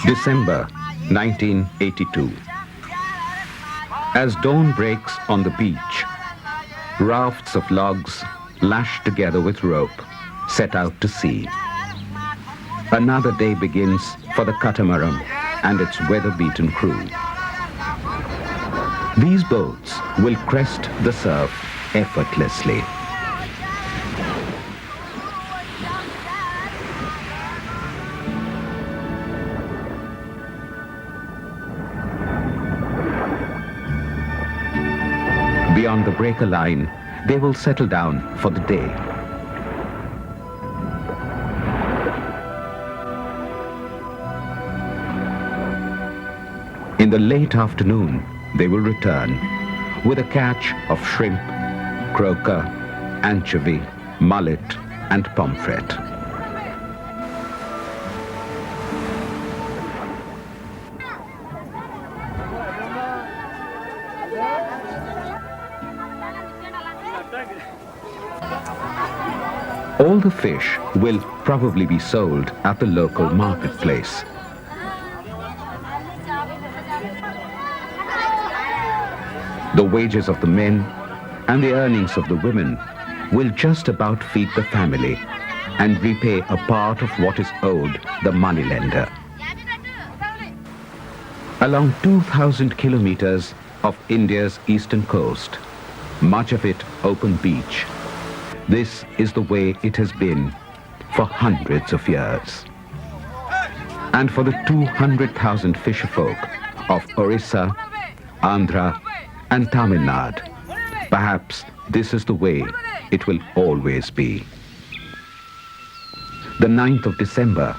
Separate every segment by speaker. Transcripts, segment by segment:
Speaker 1: December 1982. As dawn breaks on the beach, rafts of logs, lashed together with rope, set out to sea. Another day begins for the Kattumaram and its weather-beaten crew. These boats will crest the surf effortlessly. Beyond the breaker line, they will settle down for the day. In the late afternoon, they will return with a catch of shrimp, croaker, anchovy, mullet, and pomfret. All the fish will probably be sold at the local marketplace. The wages of the men and the earnings of the women will just about feed the family and repay a part of what is owed the moneylender. Along 2,000 kilometers of India's eastern coast, much of it open beach, this is the way it has been for hundreds of years. And for the 200,000 fisherfolk of Orissa, Andhra, and Tamil Nadu, perhaps this is the way it will always be. The 9th of December,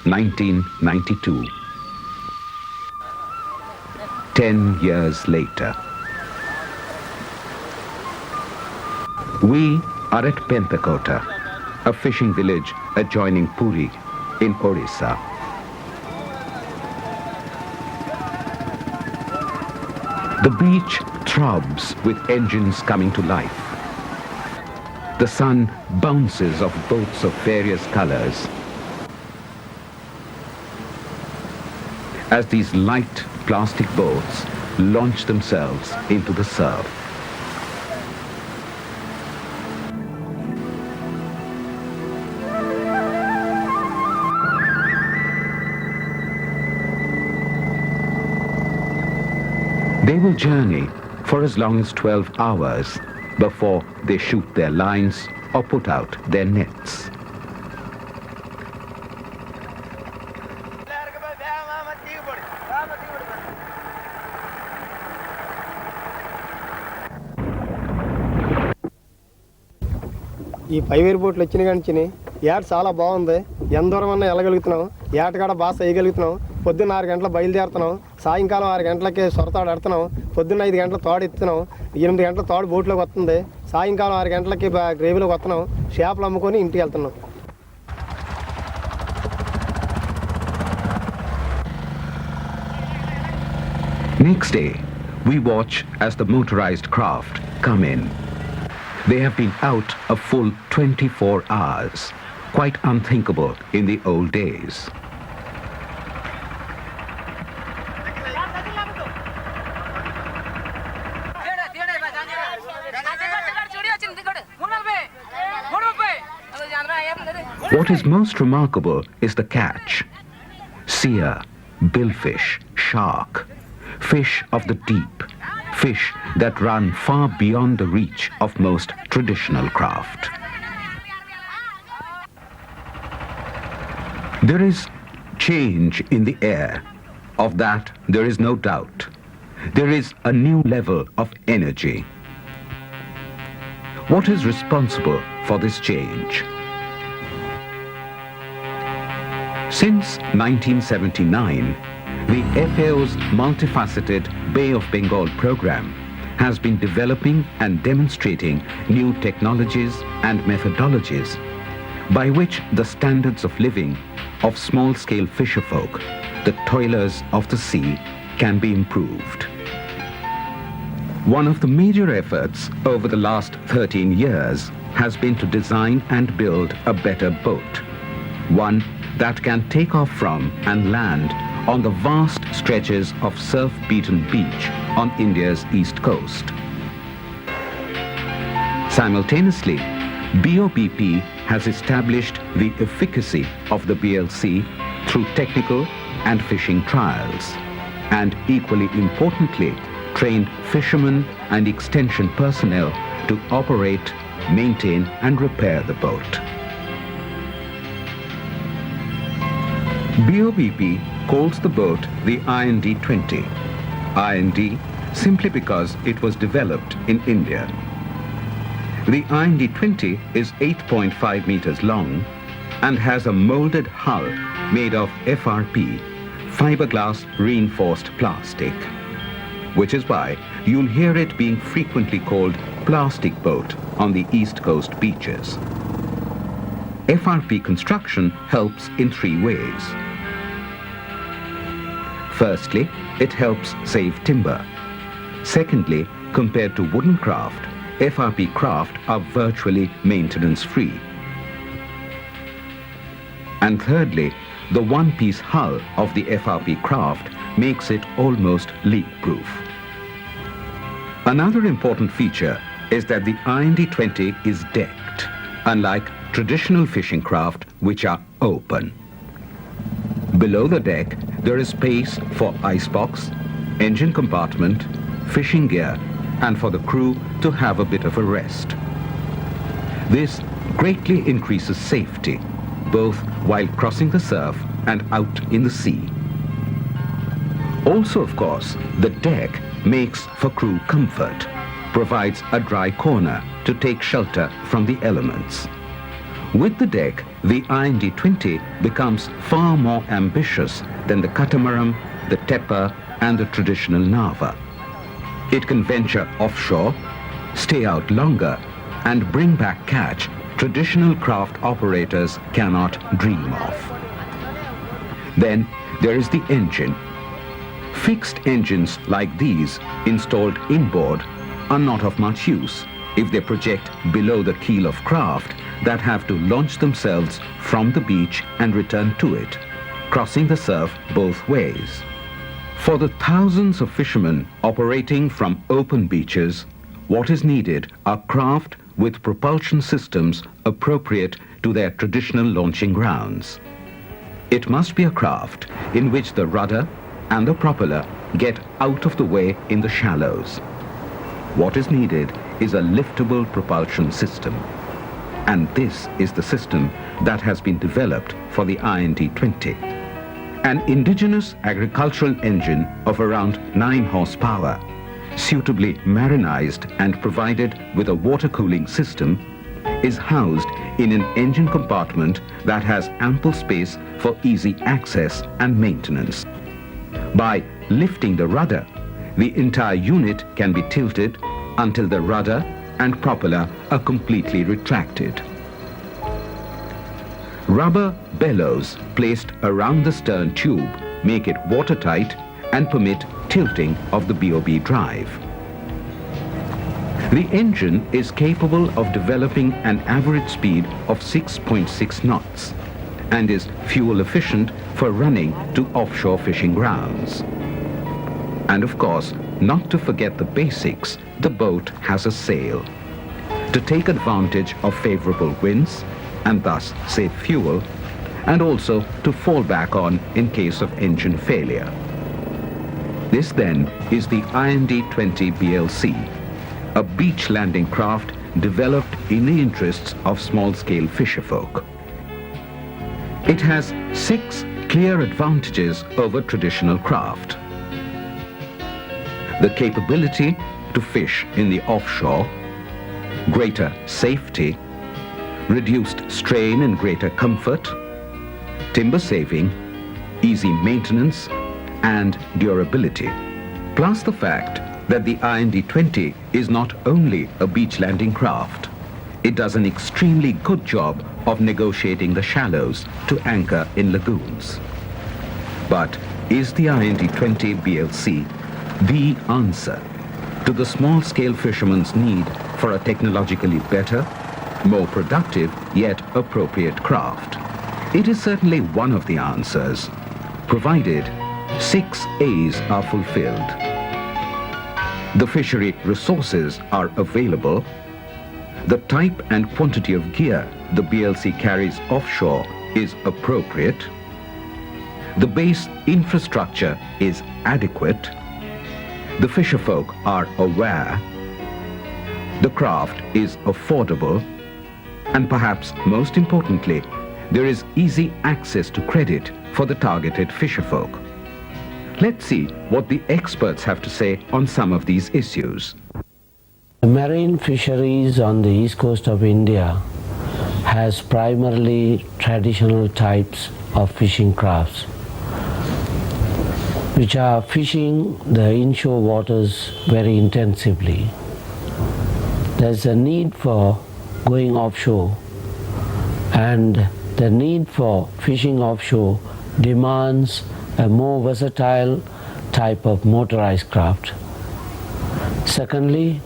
Speaker 1: 1992. 10 years later. We are at Pentakota, a fishing village adjoining Puri in Orissa. The beach throbs with engines coming to life. The sun bounces off boats of various colors. As these light plastic boats launch themselves into the surf. They will journey for as long as 12 hours before they shoot their lines or put out their nets.
Speaker 2: ఈ పైవేరు బోట్లు వచ్చిన కాంచి ఏట చాలా బాగుంది. ఎంత దూరం అన్నా వెళ్ళగలుగుతున్నాం. ఏటకాడ బాగా చేయగలుగుతున్నాం. పొద్దున్న 6 గంటల బయలుదేరుతున్నాం. సాయంకాలం 6 గంటలకి సొరతాడు ఎడుతున్నాం. పొద్దున్న 5 గంటల తోడు ఎత్తున్నాం. 8 గంటల తోడు బోట్లోకి వస్తుంది. సాయంకాలం 6 గంటలకి గ్రేవీలోకి వస్తున్నాం. చేపలు అమ్ముకొని ఇంటికి వెళ్తున్నాం.
Speaker 1: Next day, we watch as the motorized craft come in. They have been out a full 24 hours, quite unthinkable in the old days. What is most remarkable is the catch. Seer, billfish, shark, fish of the deep, fish that run far beyond the reach of most traditional craft. There is change in the air. Of that, there is no doubt. There is a new level of energy. What is responsible for this change? Since 1979, the FAO's multifaceted Bay of Bengal Programme has been developing and demonstrating new technologies and methodologies by which the standards of living of small-scale fisherfolk, the toilers of the sea, can be improved. One of the major efforts over the last 13 years has been to design and build a better boat, one that can take off from and land on the vast stretches of surf-beaten beach on India's east coast. Simultaneously, BOBP has established the efficacy of the BLC through technical and fishing trials, and equally importantly, trained fishermen and extension personnel to operate, maintain and repair the boat. BOBP calls the boat the IND-20. IND simply because it was developed in India. The IND-20 is 8.5 meters long and has a molded hull made of FRP, fiberglass reinforced plastic, which is why you'll hear it being frequently called plastic boat on the east coast beaches. FRP construction helps in three ways. Firstly, it helps save timber. Secondly, compared to wooden craft, FRP craft are virtually maintenance-free. And thirdly, the one-piece hull of the FRP craft makes it almost leak-proof. Another important feature is that the IND-20 is decked, unlike traditional fishing craft which are open. Below the deck, there is space for icebox, engine compartment, fishing gear, and for the crew to have a bit of a rest. This greatly increases safety, both while crossing the surf and out in the sea. Also, of course, the deck makes for crew comfort, provides a dry corner to take shelter from the elements. With the deck, the IND-20 becomes far more ambitious than the Kattumaram, the Tepper, and the traditional Nava. It can venture offshore, stay out longer, and bring back catch traditional craft operators cannot dream of. Then there is the engine. Fixed engines like these, installed inboard, are not of much use if they project below the keel of craft that have to launch themselves from the beach and return to it, crossing the surf both ways. For the thousands of fishermen operating from open beaches, what is needed are craft with propulsion systems appropriate to their traditional launching grounds. It must be a craft in which the rudder and the propeller get out of the way in the shallows. What is needed is a liftable propulsion system. And this is the system that has been developed for the IND-20. An indigenous agricultural engine of around 9 horsepower, suitably marinized and provided with a water cooling system, is housed in an engine compartment that has ample space for easy access and maintenance. By lifting the rudder, the entire unit can be tilted until the rudder and propeller are completely retracted. Rubber bellows placed around the stern tube make it watertight and permit tilting of the BOP drive. The engine is capable of developing an average speed of 6.6 knots and is fuel efficient for running to offshore fishing grounds. And of course, not to forget the basics, the boat has a sail. To take advantage of favorable winds and thus save fuel, and also to fall back on in case of engine failure. This then is the IND-20 BLC, a beach landing craft developed in the interests of small-scale fisherfolk. It has 6 clear advantages over traditional craft. The capability to fish in the offshore, greater safety, reduced strain and greater comfort, timber saving, easy maintenance, and durability. Plus the fact that the IND-20 is not only a beach landing craft, it does an extremely good job of negotiating the shallows to anchor in lagoons. But is the IND-20 BLC the answer to the small-scale fisherman's need for a technologically better, more productive yet appropriate craft? It is certainly one of the answers, provided 6 A's are fulfilled. The fishery resources are available. The type and quantity of gear the BLC carries offshore is appropriate. The base infrastructure is adequate. The fisherfolk are aware. The craft is affordable. And perhaps most importantly, there is easy access to credit for the targeted fisherfolk. Let's see what the experts have to say on some of these issues.
Speaker 3: The marine fisheries on the east coast of India has primarily traditional types of fishing crafts, which are fishing the inshore waters very intensively. There's a need for going offshore, and the need for fishing offshore demands a more versatile type of motorized craft. Secondly,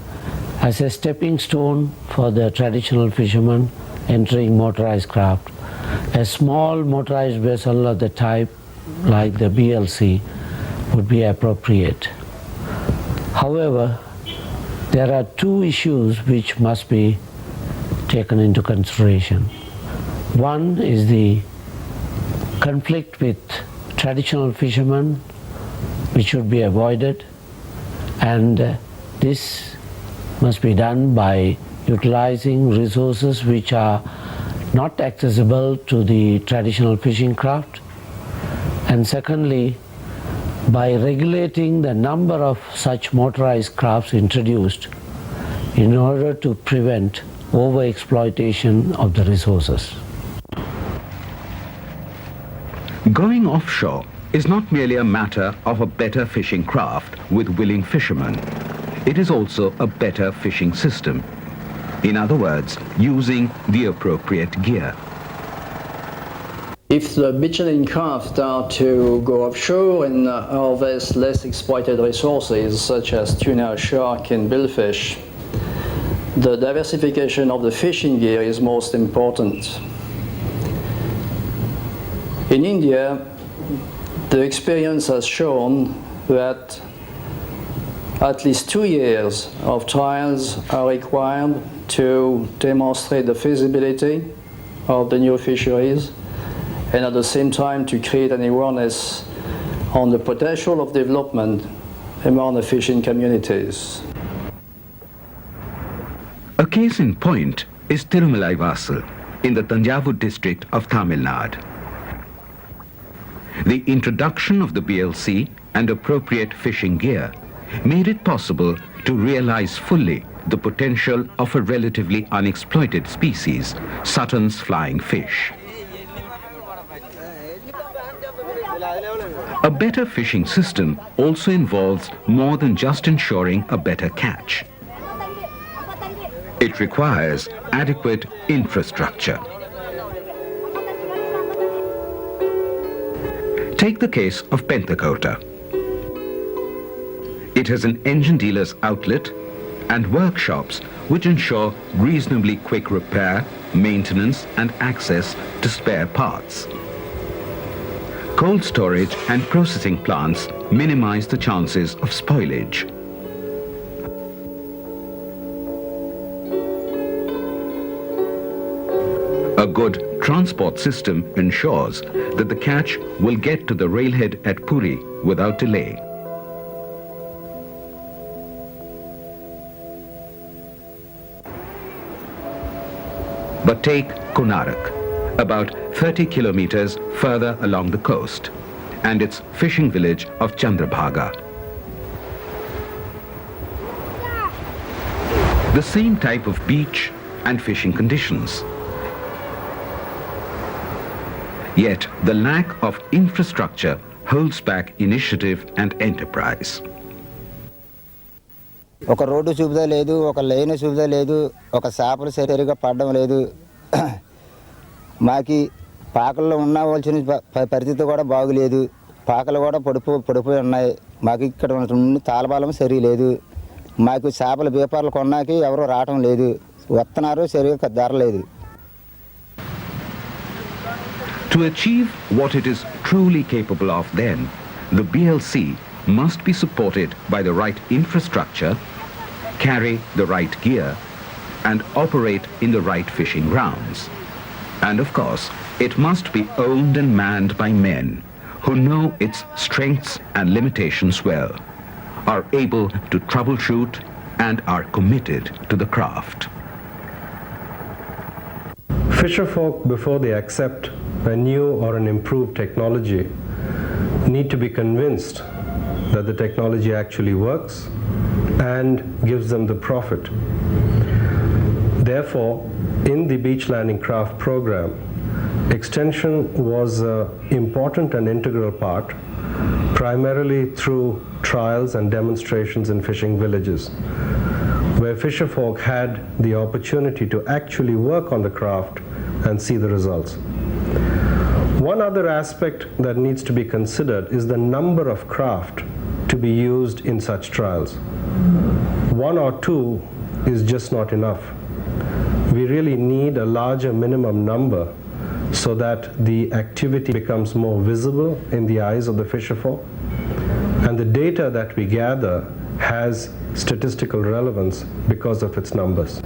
Speaker 3: as a stepping stone for the traditional fishermen entering motorized craft, a small motorized vessel of the type like the BLC would be appropriate. However, there are two issues which must be taken into consideration. One is the conflict with traditional fishermen, which should be avoided, and this must be done by utilizing resources which are not accessible to the traditional fishing craft, and secondly, by regulating the number of such motorized crafts introduced in order to prevent overexploitation of the resources.
Speaker 1: Going offshore is not merely a matter of a better fishing craft with willing fishermen. It is also a better fishing system. In other words, using the appropriate gear.
Speaker 4: If the Michelin craft start to go offshore and harvest less exploited resources such as tuna, shark and billfish, the diversification of the fishing gear is most important. In India, the experience has shown that at least 2 years of trials are required to demonstrate the feasibility of the new fisheries, and at the same time to create an awareness on the potential of development among the fishing communities.
Speaker 1: A case in point is Tirumalai Vassal in the Tanjavur district of Tamil Nadu. The introduction of the BLC and appropriate fishing gear made it possible to realize fully the potential of a relatively unexploited species, Sutton's flying fish. A better fishing system also involves more than just ensuring a better catch. It requires adequate infrastructure. Take the case of Pentakota. It has an engine dealer's outlet and workshops which ensure reasonably quick repair, maintenance and access to spare parts. Cold storage and processing plants minimize the chances of spoilage. A good transport system ensures that the catch will get to the railhead at Puri without delay. But take Konarak, about 30 kilometers further along the coast, and its fishing village of Chandrabhaga. The same type of beach and fishing conditions. Yet the lack of infrastructure holds back initiative and enterprise.
Speaker 5: ఒక road Suvidha లేదు, ఒక line Suvidha లేదు, ఒక చేపలు సరిగా పడడం లేదు. మాకి పాకల్లో ఉండవలసిన పరిస్థితి కూడా బాగులేదు. పాకలు కూడా పడిపోయి ఉన్నాయి. మాకు ఇక్కడ ఉన్న తాళబాలం సరి లేదు. మాకు చేపల వ్యాపారాలు కొన్నాకి ఎవరు రావటం లేదు. వస్తున్నారు, సరిగా ధర లేదు.
Speaker 1: To achieve what it is truly capable of then, the BLC must be supported by the right infrastructure, carry the right gear, and operate in the right fishing grounds. And of course, it must be owned and manned by men who know its strengths and limitations well, are able to troubleshoot, and are committed to the craft.
Speaker 6: Fisherfolk, before they accept a new or an improved technology, need to be convinced that the technology actually works and gives them the profit. Therefore, in the beach landing craft program, extension was an important and integral part, primarily through trials and demonstrations in fishing villages, where fisherfolk had the opportunity to actually work on the craft and see the results. One other aspect that needs to be considered is the number of craft to be used in such trials. One or two is just not enough. We really need a larger minimum number so that the activity becomes more visible in the eyes of the fisherfolk, and the data that we gather has statistical relevance because of its numbers.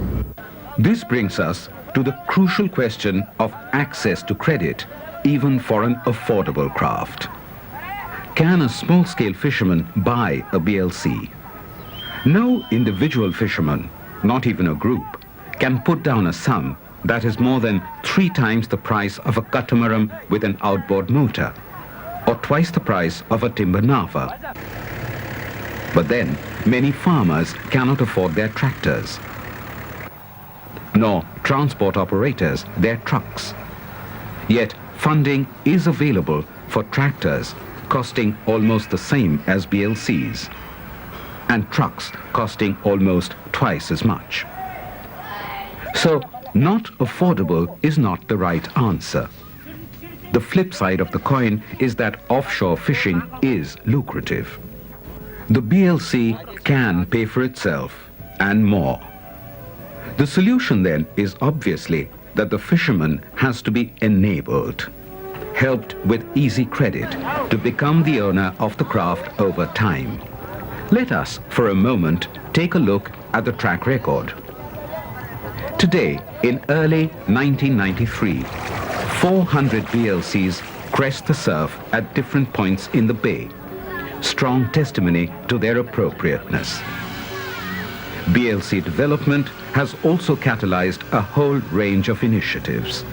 Speaker 1: This brings us to the crucial question of access to credit, even for an affordable craft. Can a small-scale fisherman buy a BLC? No individual fisherman, not even a group, can put down a sum that is more than 3 times the price of a Kattumaram with an outboard motor, or twice the price of a timber nava. But then, many farmers cannot afford their tractors, nor transport operators their trucks. Yet, funding is available for tractors costing almost the same as BLCs, and trucks costing almost twice as much. So, not affordable is not the right answer. The flip side of the coin is that offshore fishing is lucrative. The BLC can pay for itself and more. The solution then is obviously that the fisherman has to be enabled, helped with easy credit to become the owner of the craft over time. Let us, for a moment, take a look at the track record. Today, in early 1993, 400 BLCs crest the surf at different points in the bay, strong testimony to their appropriateness. BLC development has also catalyzed a whole range of initiatives.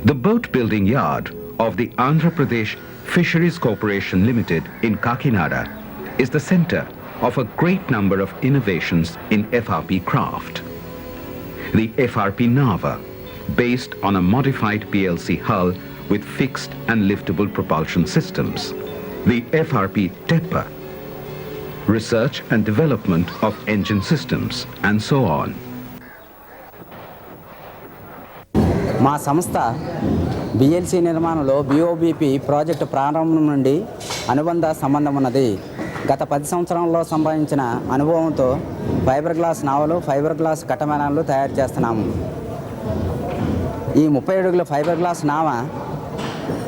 Speaker 1: The boat building yard of the Andhra Pradesh Fisheries Corporation Limited in Kakinada is the center of a great number of innovations in FRP craft. The FRP Nava, based on a modified BLC hull with fixed and liftable propulsion systems. The FRP Teppa, research and development of engine systems, and so on.
Speaker 7: మా సంస్థ BLC నిర్మాణంలో BOBP project ప్రారంభం నుండి అనుబంధ సంబంధం ఉన్నది. గత 10 సంవత్సరాల్లో సంపాదించిన అనుభవంతో ఫైబర్ గ్లాస్ నావలు, ఫైబర్ గ్లాస్ కట్టమానాలు తయారు చేస్తున్నాము. ఈ 30 అడుగుల ఫైబర్ గ్లాస్ నావ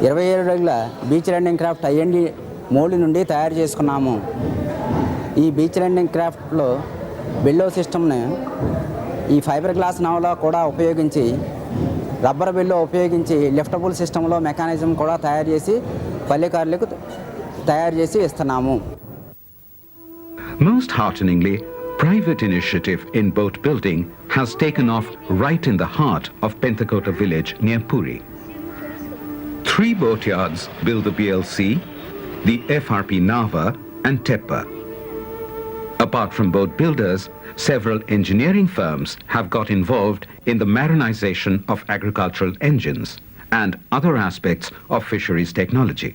Speaker 7: 27 అడుగుల beach landing craft IND mould నుండి తయారు చేసుకున్నాము. ఈ బీచ్ ల్యాండింగ్ క్రాఫ్ట్లో బెల్లో సిస్టమ్ని ఈ ఫైబర్ గ్లాస్ నావలో కూడా ఉపయోగించి, రబ్బర్ బెల్లో ఉపయోగించి లిఫ్టబుల్ సిస్టంలో మెకానిజం కూడా తయారు చేసి పల్లెకారులకు తయారు చేసి ఇస్తున్నాము.
Speaker 1: Most hearteningly, private initiative in boat building has taken off right in the heart of Penthakota village near Puri. 3 boatyards build the BLC, the FRP Nava and Teppa. Apart from boat builders, several engineering firms have got involved in the marinization of agricultural engines and other aspects of fisheries technology.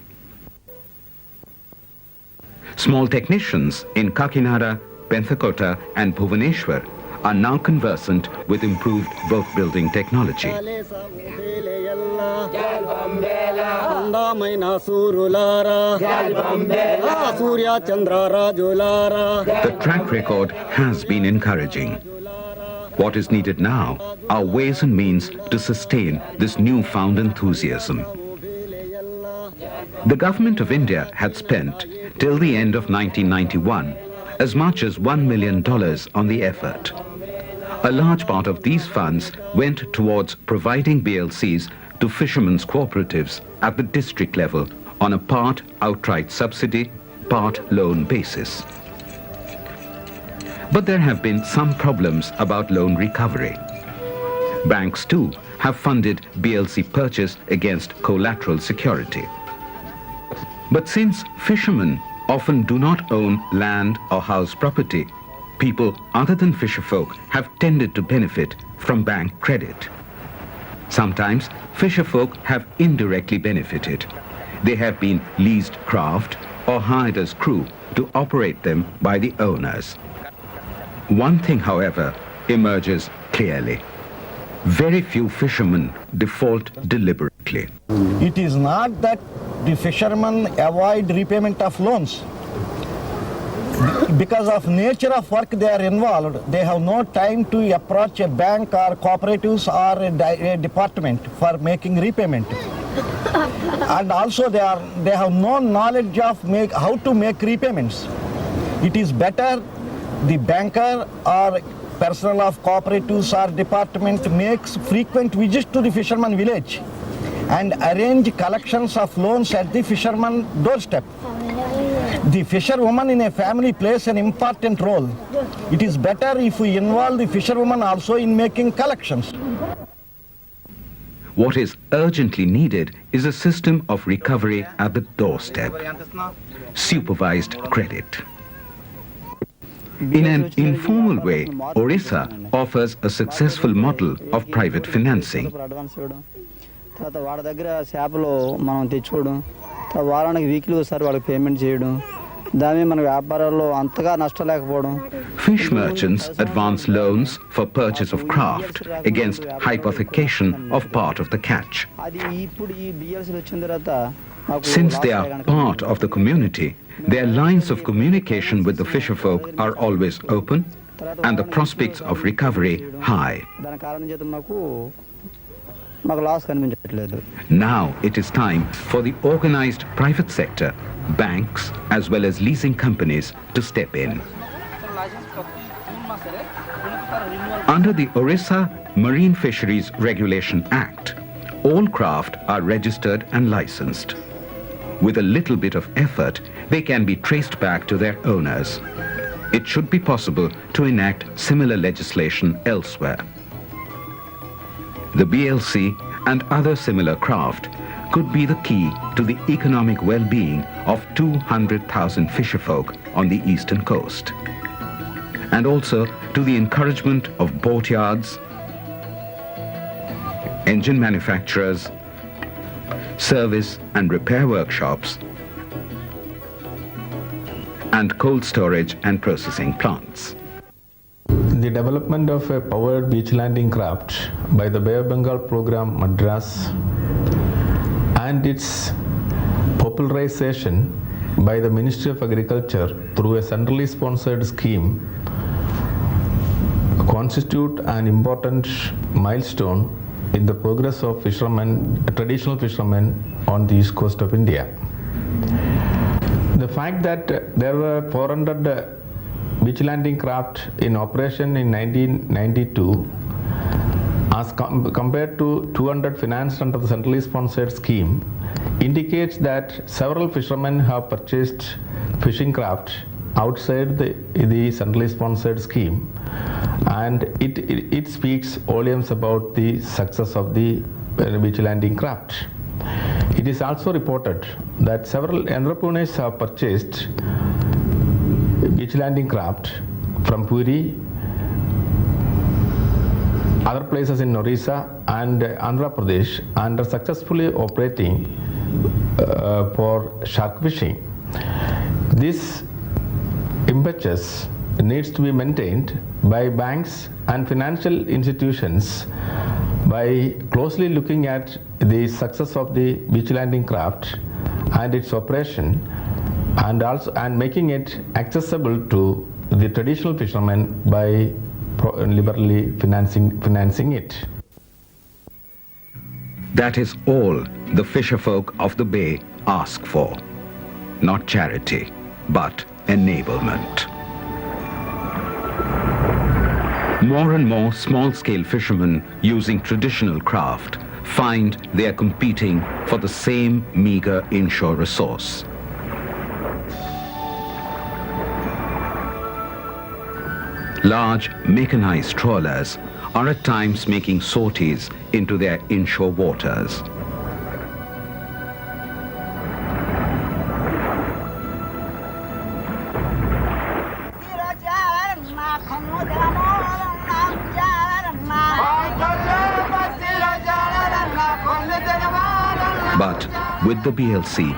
Speaker 1: Small technicians in Kakinada, Penthakota and Bhubaneswar are now conversant with improved boat building technology. The track record has been encouraging. What is needed now are ways and means to sustain this newfound enthusiasm. The government of India had spent, till the end of 1991, as much as $1 million on the effort. A large part of these funds went towards providing BLCs to fishermen's cooperatives at the district level on a part outright subsidy, part loan basis. But there have been some problems about loan recovery. Banks too have funded BLC purchase against collateral security. But since fishermen often do not own land or house property, people other than fisherfolk have tended to benefit from bank credit. Sometimes fisherfolk have indirectly benefited. They have been leased craft or hired as crew to operate them by the owners. One thing, however, emerges clearly. Very few fishermen default deliberately.
Speaker 8: It is not that the fishermen avoid repayment of loans. Because of nature of work they are involved, they have no time to approach a bank or cooperatives or a department for making repayment. And also they have no knowledge of how to make repayments. It is better the banker or personnel of cooperatives or department makes frequent visits to the fisherman village and arrange collections of loans at the fisherman doorstep. The fisherwoman in a family plays an important role. It is better if we involve the fisherwoman also in making collections.
Speaker 1: What is urgently needed is a system of recovery at the doorstep. Supervised credit. In an informal way, Orissa offers a successful model of private financing.
Speaker 9: తర్వాత వాళ్ళ దగ్గర షాపులో మనం తెచ్చుకోవడం వారానికి weekly ఒకసారి వాళ్ళకి payment చేయడం దాని మన వ్యాపారాల్లో అంతగా నష్టం లేకపోవడం.
Speaker 1: Fish merchants advance loans for purchase of craft against hypothecation of part of the catch.
Speaker 9: అది ఇప్పుడు ఈ బిఎల్సీ వచ్చిన తర్వాత
Speaker 1: Since they are part of the community, their lines of communication with the fisherfolk are always open and the prospects of recovery high.
Speaker 9: దాని కారణం చేత మాకు loss కనిపించట్లేదు.
Speaker 1: Now it is time for the organized private sector, banks as well as leasing companies to step in. Under the Orissa Marine Fisheries Regulation Act, all craft are registered and licensed. With a little bit of effort, they can be traced back to their owners. It should be possible to enact similar legislation elsewhere. The BLC and other similar craft could be the key to the economic well-being of 200,000 fisherfolk on the eastern coast, and also to the encouragement of boatyards, engine manufacturers, service and repair workshops, and cold storage and processing plants.
Speaker 10: The development of a powered beach landing craft by the Bay of Bengal Programme Madras and its popularization by the Ministry of Agriculture through a centrally sponsored scheme constitute an important milestone in the progress of traditional fishermen on the east coast of India. The fact that there were 400 beach landing craft in operation in 1992 as compared to 200 financed under the centrally sponsored scheme indicates that several fishermen have purchased fishing craft outside the centrally sponsored scheme, and it speaks volumes about the success of the beach landing craft. It is also reported that several entrepreneurs have purchased beach landing craft from Puri, other places in Orissa and Andhra Pradesh, and are successfully operating for shark fishing. This impetus needs to be maintained by banks and financial institutions by closely looking at the success of the beach landing craft and its operation, and making it accessible to the traditional fishermen by liberally financing it.
Speaker 1: That is all the fisherfolk of the bay ask for. Not charity, but enablement. More and more small-scale fishermen using traditional craft find they are competing for the same meager inshore resource. Large mechanized trawlers are at times making sorties into their inshore waters. But with the BLC,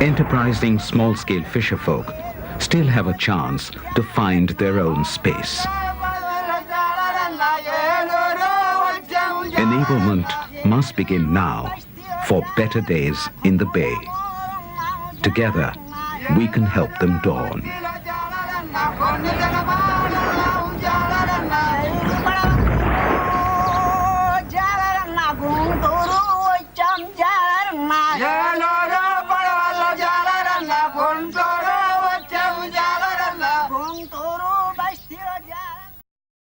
Speaker 1: enterprising small-scale fisherfolk still have a chance to find their own space. Enablement must begin now for better days in the bay. Together, we can help them dawn.